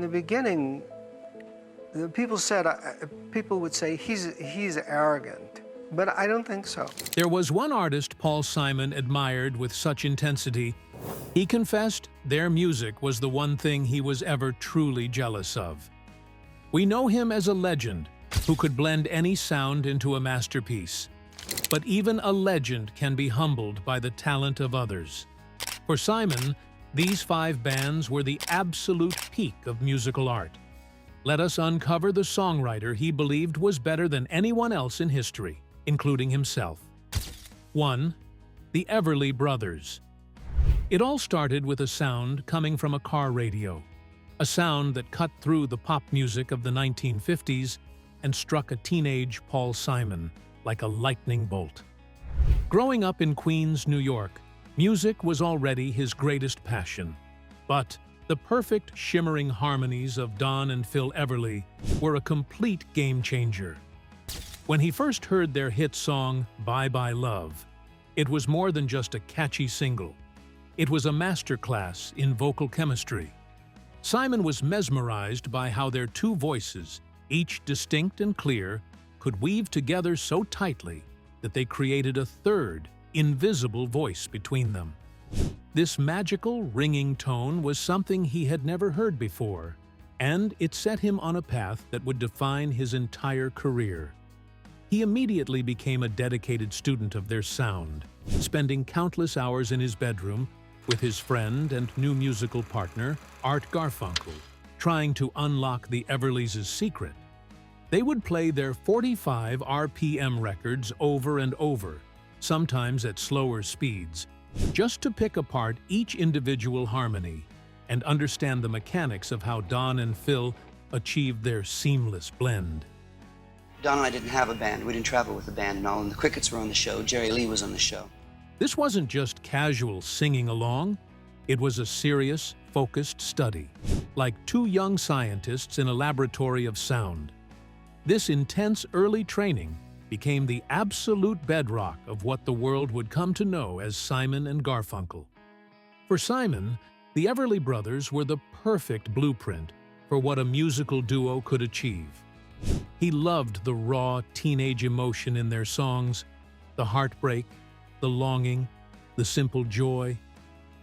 in the beginning, the people would say he's arrogant, but I don't think so. There was one artist Paul Simon admired with such intensity. He confessed their music was the one thing he was ever truly jealous of. We know him as a legend who could blend any sound into a masterpiece. But even a legend can be humbled by the talent of others. For Simon, these 5 bands were the absolute peak of musical art. Let us uncover the songwriter he believed was better than anyone else in history, including himself. 1. The Everly Brothers. It all started with a sound coming from a car radio, a sound that cut through the pop music of the 1950s and struck a teenage Paul Simon like a lightning bolt. Growing up in Queens, New York, music was already his greatest passion. But the perfect shimmering harmonies of Don and Phil Everly were a complete game-changer. When he first heard their hit song, Bye Bye Love, it was more than just a catchy single. It was a masterclass in vocal chemistry. Simon was mesmerized by how their 2 voices, each distinct and clear, could weave together so tightly that they created a third, invisible voice between them. This magical, ringing tone was something he had never heard before, and it set him on a path that would define his entire career. He immediately became a dedicated student of their sound, spending countless hours in his bedroom with his friend and new musical partner, Art Garfunkel, trying to unlock the Everlys' secret. They would play their 45 RPM records over and over, sometimes at slower speeds, just to pick apart each individual harmony and understand the mechanics of how Don and Phil achieved their seamless blend. Don and I didn't have a band. We didn't travel with a band and all, and the Crickets were on the show. Jerry Lee was on the show. This wasn't just casual singing along. It was a serious, focused study, like 2 young scientists in a laboratory of sound. This intense early training became the absolute bedrock of what the world would come to know as Simon and Garfunkel. For Simon, the Everly Brothers were the perfect blueprint for what a musical duo could achieve. He loved the raw teenage emotion in their songs, the heartbreak, the longing, the simple joy,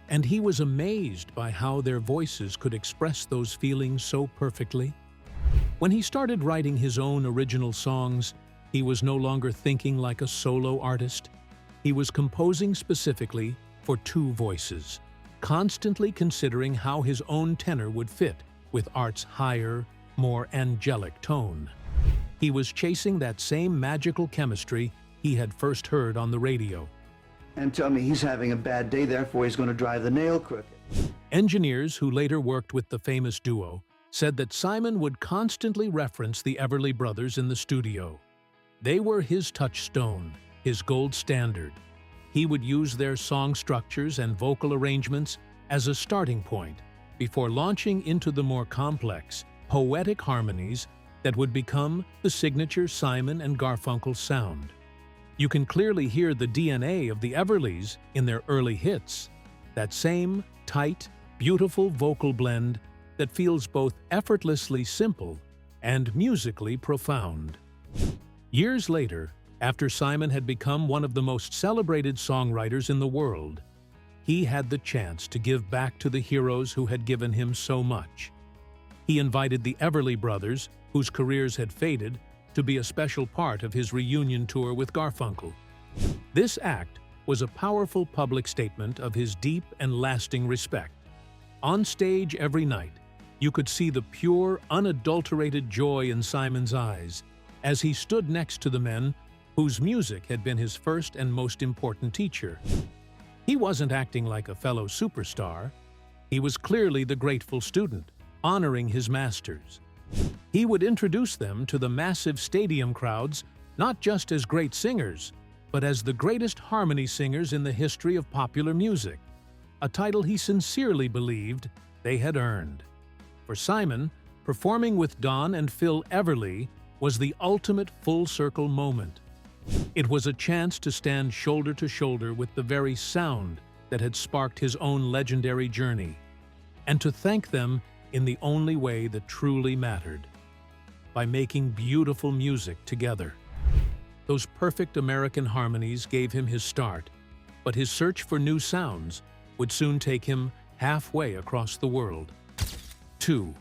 and he was amazed by how their voices could express those feelings so perfectly. When he started writing his own original songs, he was no longer thinking like a solo artist. He was composing specifically for 2 voices, constantly considering how his own tenor would fit with Art's higher, more angelic tone. He was chasing that same magical chemistry he had first heard on the radio. And tell me he's having a bad day, therefore he's going to drive the nail crooked. Engineers who later worked with the famous duo said that Simon would constantly reference the Everly Brothers in the studio. They were his touchstone, his gold standard. He would use their song structures and vocal arrangements as a starting point before launching into the more complex, poetic harmonies that would become the signature Simon and Garfunkel sound. You can clearly hear the DNA of the Everlys in their early hits, that same tight, beautiful vocal blend that feels both effortlessly simple and musically profound. Years later, after Simon had become one of the most celebrated songwriters in the world, he had the chance to give back to the heroes who had given him so much. He invited the Everly Brothers, whose careers had faded, to be a special part of his reunion tour with Garfunkel. This act was a powerful public statement of his deep and lasting respect. On stage every night, you could see the pure, unadulterated joy in Simon's eyes as he stood next to the men whose music had been his first and most important teacher. He wasn't acting like a fellow superstar. He was clearly the grateful student, honoring his masters. He would introduce them to the massive stadium crowds not just as great singers, but as the greatest harmony singers in the history of popular music, a title he sincerely believed they had earned. For Simon, performing with Don and Phil Everly was the ultimate full-circle moment. It was a chance to stand shoulder to shoulder with the very sound that had sparked his own legendary journey, and to thank them in the only way that truly mattered, by making beautiful music together. Those perfect American harmonies gave him his start, but his search for new sounds would soon take him halfway across the world. 2.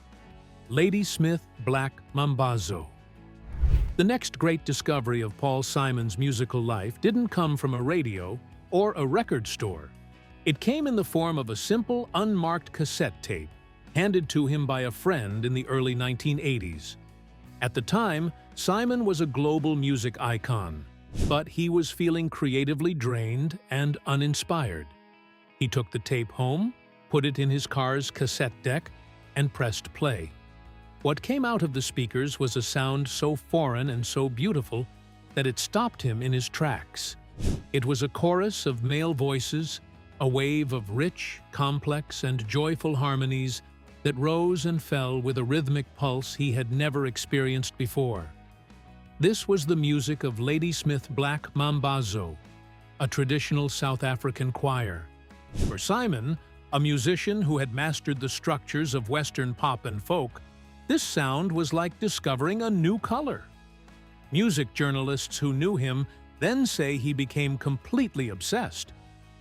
Ladysmith Black Mambazo. The next great discovery of Paul Simon's musical life didn't come from a radio or a record store. It came in the form of a simple, unmarked cassette tape handed to him by a friend in the early 1980s. At the time, Simon was a global music icon, but he was feeling creatively drained and uninspired. He took the tape home, put it in his car's cassette deck, and pressed play. What came out of the speakers was a sound so foreign and so beautiful that it stopped him in his tracks. It was a chorus of male voices, a wave of rich, complex, and joyful harmonies that rose and fell with a rhythmic pulse he had never experienced before. This was the music of Ladysmith Black Mambazo, a traditional South African choir. For Simon, a musician who had mastered the structures of Western pop and folk, this sound was like discovering a new color. Music journalists who knew him then say he became completely obsessed,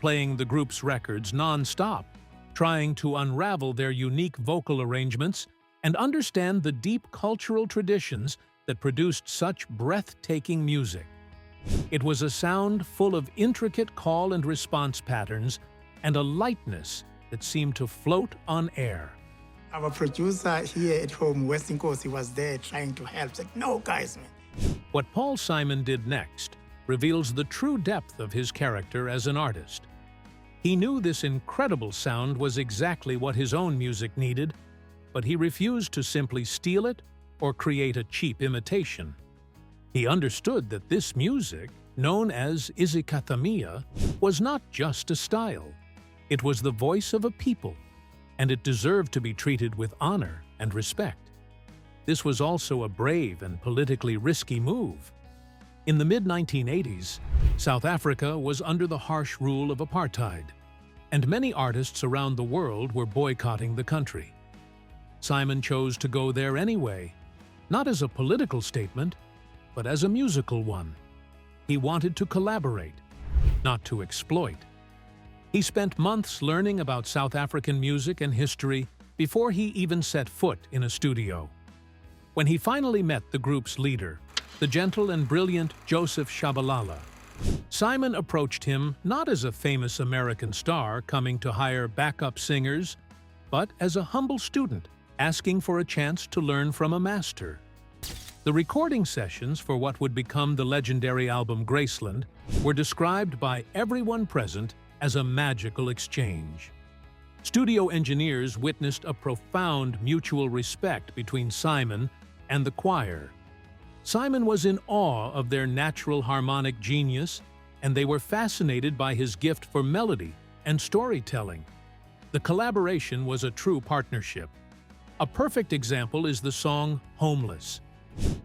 playing the group's records non-stop, trying to unravel their unique vocal arrangements and understand the deep cultural traditions that produced such breathtaking music. It was a sound full of intricate call and response patterns and a lightness that seemed to float on air. Our producer here at home, Western Coast, he was there trying to help. Said, no, guys, man. What Paul Simon did next reveals the true depth of his character as an artist. He knew this incredible sound was exactly what his own music needed, but he refused to simply steal it or create a cheap imitation. He understood that this music, known as izikathamia, was not just a style. It was the voice of a people, and it deserved to be treated with honor and respect. This was also a brave and politically risky move. In the mid-1980s, South Africa was under the harsh rule of apartheid, and many artists around the world were boycotting the country. Simon chose to go there anyway, not as a political statement, but as a musical one. He wanted to collaborate, not to exploit. He spent months learning about South African music and history before he even set foot in a studio. When he finally met the group's leader, the gentle and brilliant Joseph Shabalala, Simon approached him not as a famous American star coming to hire backup singers, but as a humble student asking for a chance to learn from a master. The recording sessions for what would become the legendary album Graceland were described by everyone present as a magical exchange. Studio engineers witnessed a profound mutual respect between Simon and the choir. Simon was in awe of their natural harmonic genius, and they were fascinated by his gift for melody and storytelling. The collaboration was a true partnership. A perfect example is the song Homeless.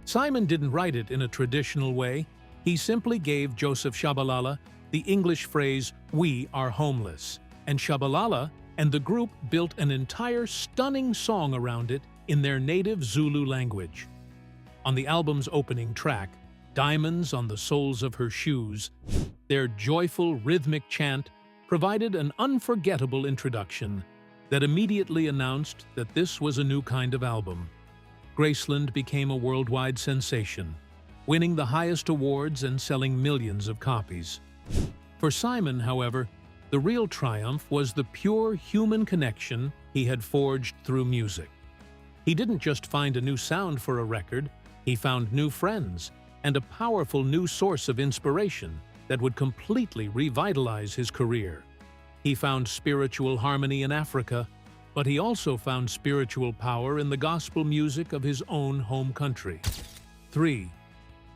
Simon didn't write it in a traditional way. He simply gave Joseph Shabalala the English phrase, "We are homeless," and Shabalala and the group built an entire stunning song around it in their native Zulu language. On the album's opening track, Diamonds on the Soles of Her Shoes, their joyful rhythmic chant provided an unforgettable introduction that immediately announced that this was a new kind of album. Graceland became a worldwide sensation, winning the highest awards and selling millions of copies. For Simon, however, the real triumph was the pure human connection he had forged through music. He didn't just find a new sound for a record, he found new friends and a powerful new source of inspiration that would completely revitalize his career. He found spiritual harmony in Africa, but he also found spiritual power in the gospel music of his own home country. 3.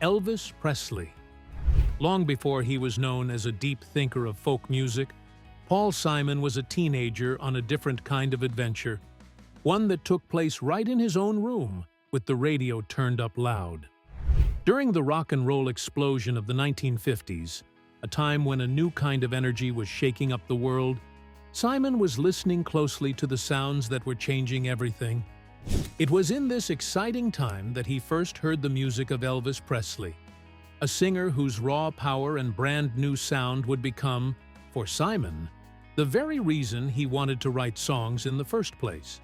Elvis Presley. Long before he was known as a deep thinker of folk music, Paul Simon was a teenager on a different kind of adventure, one that took place right in his own room, with the radio turned up loud. During the rock and roll explosion of the 1950s, a time when a new kind of energy was shaking up the world, Simon was listening closely to the sounds that were changing everything. It was in this exciting time that he first heard the music of Elvis Presley, a singer whose raw power and brand-new sound would become, for Simon, the very reason he wanted to write songs in the first place.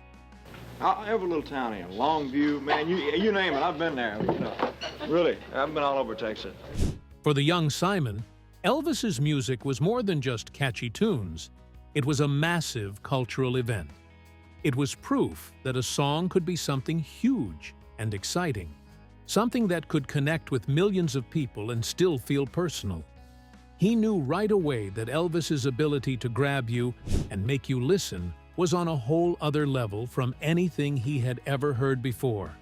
Every little town here, Longview, man, you name it, I've been there. You know, really, I've been all over Texas. For the young Simon, Elvis's music was more than just catchy tunes. It was a massive cultural event. It was proof that a song could be something huge and exciting, something that could connect with millions of people and still feel personal. He knew right away that Elvis's ability to grab you and make you listen was on a whole other level from anything he had ever heard before.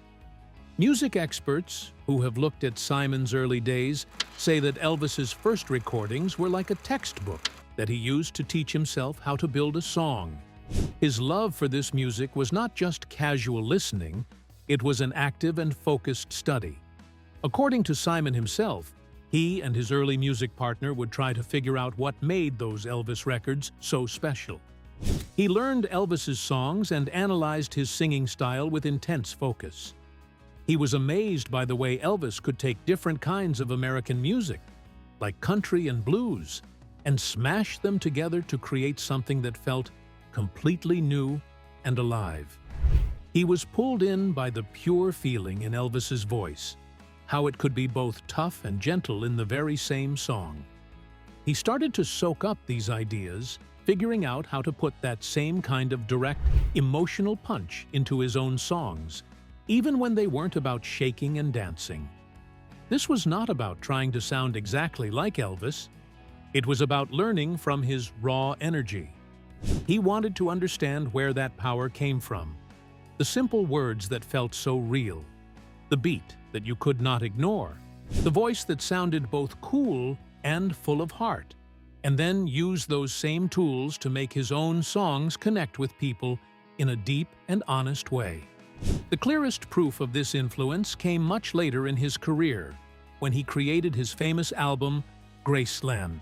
Music experts who have looked at Simon's early days say that Elvis's first recordings were like a textbook that he used to teach himself how to build a song. His love for this music was not just casual listening, it was an active and focused study. According to Simon himself, he and his early music partner would try to figure out what made those Elvis records so special. He learned Elvis's songs and analyzed his singing style with intense focus. He was amazed by the way Elvis could take different kinds of American music, like country and blues, and smash them together to create something that felt completely new and alive. He was pulled in by the pure feeling in Elvis's voice, how it could be both tough and gentle in the very same song. He started to soak up these ideas, figuring out how to put that same kind of direct, emotional punch into his own songs, even when they weren't about shaking and dancing. This was not about trying to sound exactly like Elvis. It was about learning from his raw energy. He wanted to understand where that power came from, the simple words that felt so real, the beat that you could not ignore, the voice that sounded both cool and full of heart, and then use those same tools to make his own songs connect with people in a deep and honest way. The clearest proof of this influence came much later in his career, when he created his famous album, Graceland.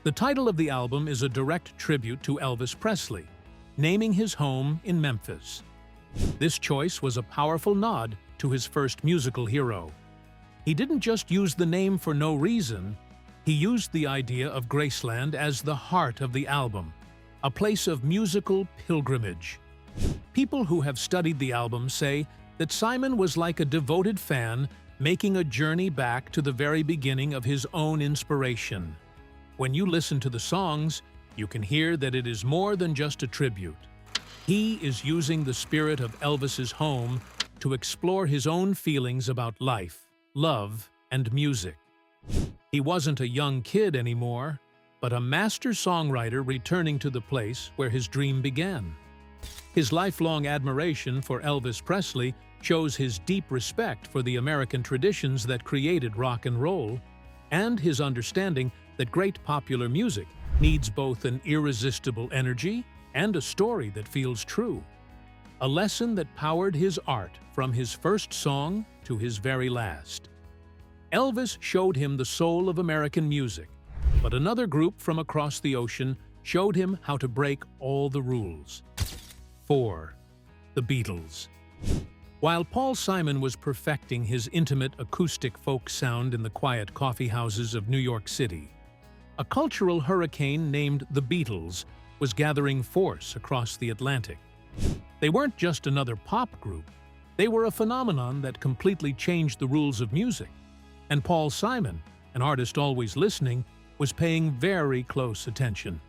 The title of the album is a direct tribute to Elvis Presley, naming his home in Memphis. This choice was a powerful nod to his first musical hero. He didn't just use the name for no reason, he used the idea of Graceland as the heart of the album, a place of musical pilgrimage. People who have studied the album say that Simon was like a devoted fan making a journey back to the very beginning of his own inspiration. When you listen to the songs, you can hear that it is more than just a tribute. He is using the spirit of Elvis's home to explore his own feelings about life, love, and music. He wasn't a young kid anymore, but a master songwriter returning to the place where his dream began. His lifelong admiration for Elvis Presley shows his deep respect for the American traditions that created rock and roll, and his understanding that great popular music needs both an irresistible energy and a story that feels true. A lesson that powered his art from his first song to his very last. Elvis showed him the soul of American music, but another group from across the ocean showed him how to break all the rules. 4. The Beatles. While Paul Simon was perfecting his intimate acoustic folk sound in the quiet coffee houses of New York City, a cultural hurricane named the Beatles was gathering force across the Atlantic. They weren't just another pop group, they were a phenomenon that completely changed the rules of music. And Paul Simon, an artist always listening, was paying very close attention.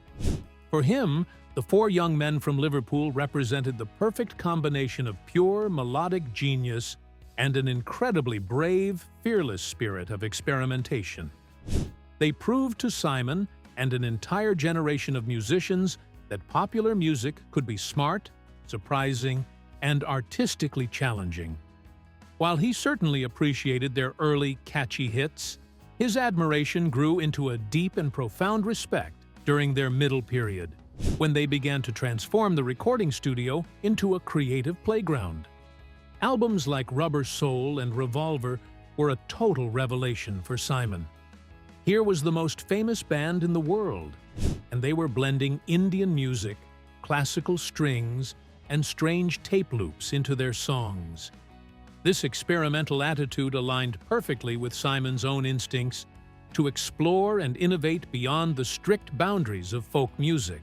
For him, the four young men from Liverpool represented the perfect combination of pure melodic genius and an incredibly brave, fearless spirit of experimentation. They proved to Simon and an entire generation of musicians that popular music could be smart, surprising, and artistically challenging. While he certainly appreciated their early, catchy hits, his admiration grew into a deep and profound respect during their middle period, when they began to transform the recording studio into a creative playground. Albums like Rubber Soul and Revolver were a total revelation for Simon. Here was the most famous band in the world, and they were blending Indian music, classical strings, and strange tape loops into their songs. This experimental attitude aligned perfectly with Simon's own instincts to explore and innovate beyond the strict boundaries of folk music.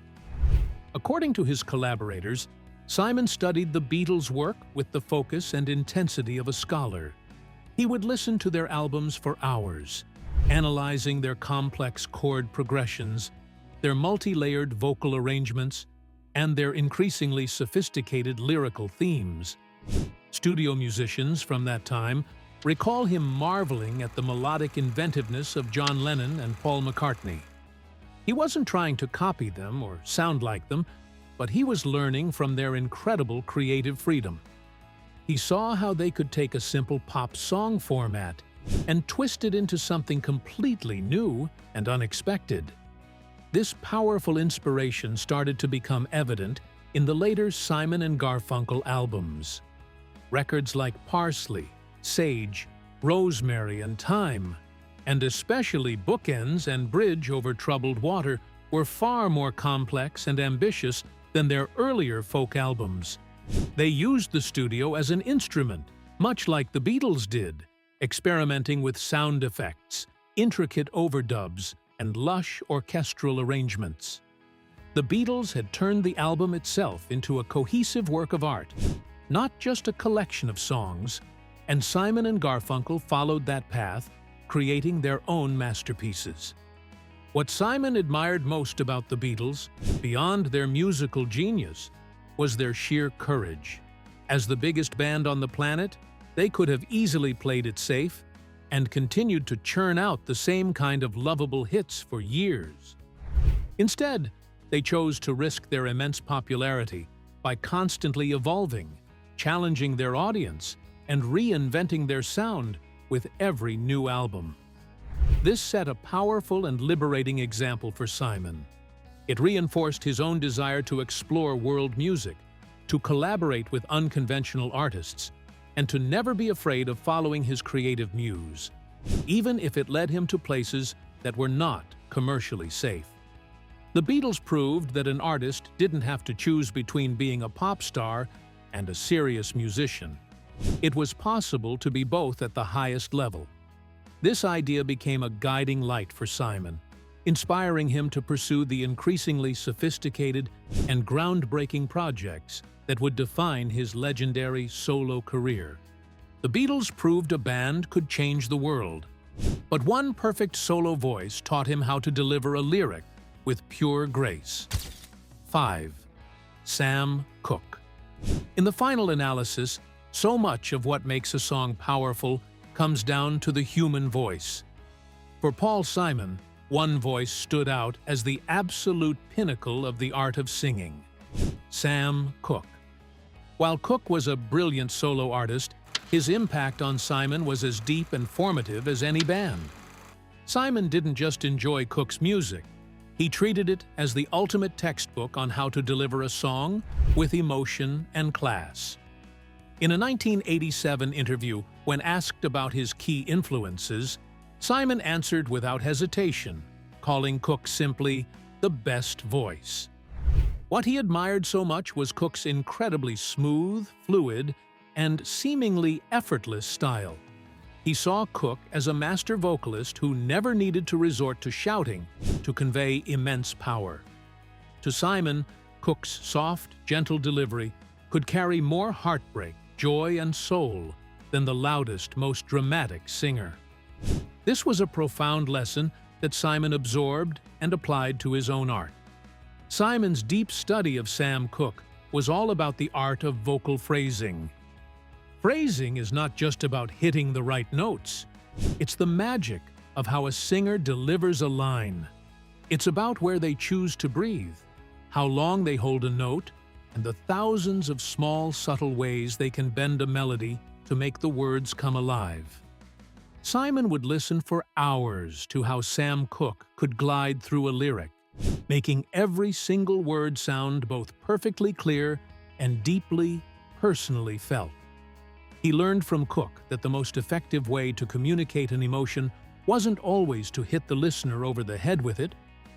According to his collaborators, Simon studied the Beatles' work with the focus and intensity of a scholar. He would listen to their albums for hours, analyzing their complex chord progressions, their multi-layered vocal arrangements, and their increasingly sophisticated lyrical themes. Studio musicians from that time recall him marveling at the melodic inventiveness of John Lennon and Paul McCartney. He wasn't trying to copy them or sound like them, but he was learning from their incredible creative freedom. He saw how they could take a simple pop song format and twist it into something completely new and unexpected. This powerful inspiration started to become evident in the later Simon and Garfunkel albums. Records like Parsley, Sage, Rosemary, and Time, and especially Bookends and Bridge Over Troubled Water, were far more complex and ambitious than their earlier folk albums. They used the studio as an instrument, much like the Beatles did, experimenting with sound effects, intricate overdubs, and lush orchestral arrangements. The Beatles had turned the album itself into a cohesive work of art, not just a collection of songs, and Simon and Garfunkel followed that path, creating their own masterpieces. What Simon admired most about the Beatles, beyond their musical genius, was their sheer courage. As the biggest band on the planet, they could have easily played it safe and continued to churn out the same kind of lovable hits for years. Instead, they chose to risk their immense popularity by constantly evolving, challenging their audience, and reinventing their sound with every new album. This set a powerful and liberating example for Simon. It reinforced his own desire to explore world music, to collaborate with unconventional artists, and to never be afraid of following his creative muse, even if it led him to places that were not commercially safe. The Beatles proved that an artist didn't have to choose between being a pop star and a serious musician. It was possible to be both at the highest level. This idea became a guiding light for Simon, inspiring him to pursue the increasingly sophisticated and groundbreaking projects that would define his legendary solo career. The Beatles proved a band could change the world, but one perfect solo voice taught him how to deliver a lyric with pure grace. 5. Sam Cooke. In the final analysis, so much of what makes a song powerful comes down to the human voice. For Paul Simon, one voice stood out as the absolute pinnacle of the art of singing: Sam Cooke. While Cooke was a brilliant solo artist, his impact on Simon was as deep and formative as any band. Simon didn't just enjoy Cooke's music, he treated it as the ultimate textbook on how to deliver a song with emotion and class. In a 1987 interview, when asked about his key influences, Simon answered without hesitation, calling Cooke simply the best voice. What he admired so much was Cooke's incredibly smooth, fluid, and seemingly effortless style. He saw Cooke as a master vocalist who never needed to resort to shouting to convey immense power. To Simon, Cooke's soft, gentle delivery could carry more heartbreak, joy, and soul than the loudest, most dramatic singer. This was a profound lesson that Simon absorbed and applied to his own art. Simon's deep study of Sam Cooke was all about the art of vocal phrasing. Phrasing is not just about hitting the right notes. It's the magic of how a singer delivers a line. It's about where they choose to breathe, how long they hold a note, and the thousands of small, subtle ways they can bend a melody to make the words come alive. Simon would listen for hours to how Sam Cooke could glide through a lyric, making every single word sound both perfectly clear and deeply, personally felt. He learned from Cooke that the most effective way to communicate an emotion wasn't always to hit the listener over the head with it,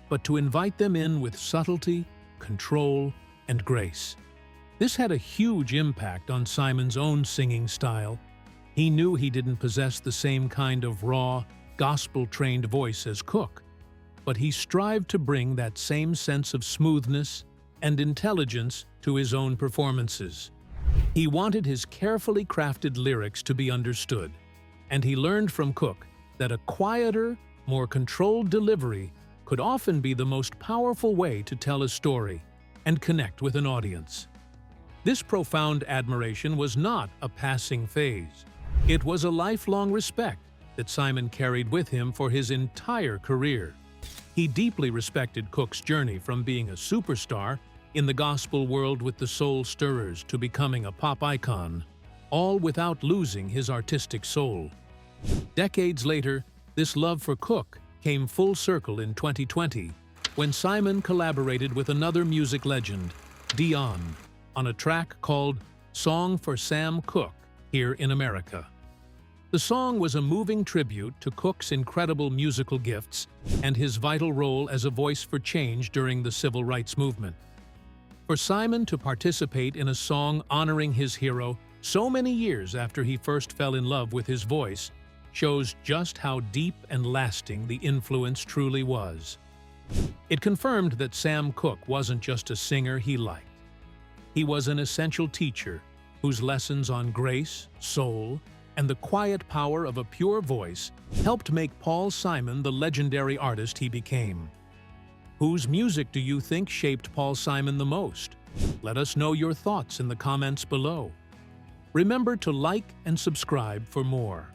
but to invite them in with subtlety, control, and grace. This had a huge impact on Simon's own singing style. He knew he didn't possess the same kind of raw, gospel-trained voice as Cooke, but he strived to bring that same sense of smoothness and intelligence to his own performances. He wanted his carefully crafted lyrics to be understood, and he learned from Cooke that a quieter, more controlled delivery could often be the most powerful way to tell a story and connect with an audience. This profound admiration was not a passing phase. It was a lifelong respect that Simon carried with him for his entire career. He deeply respected Cooke's journey from being a superstar in the gospel world with the Soul Stirrers to becoming a pop icon, all without losing his artistic soul. Decades later, this love for Cooke came full circle in 2020 when Simon collaborated with another music legend, Dion, on a track called Song for Sam Cooke here in America. The song was a moving tribute to Cooke's incredible musical gifts and his vital role as a voice for change during the civil rights movement. For Simon to participate in a song honoring his hero so many years after he first fell in love with his voice shows just how deep and lasting the influence truly was. It confirmed that Sam Cooke wasn't just a singer he liked. He was an essential teacher whose lessons on grace, soul, and the quiet power of a pure voice helped make Paul Simon the legendary artist he became. Whose music do you think shaped Paul Simon the most? Let us know your thoughts in the comments below. Remember to like and subscribe for more.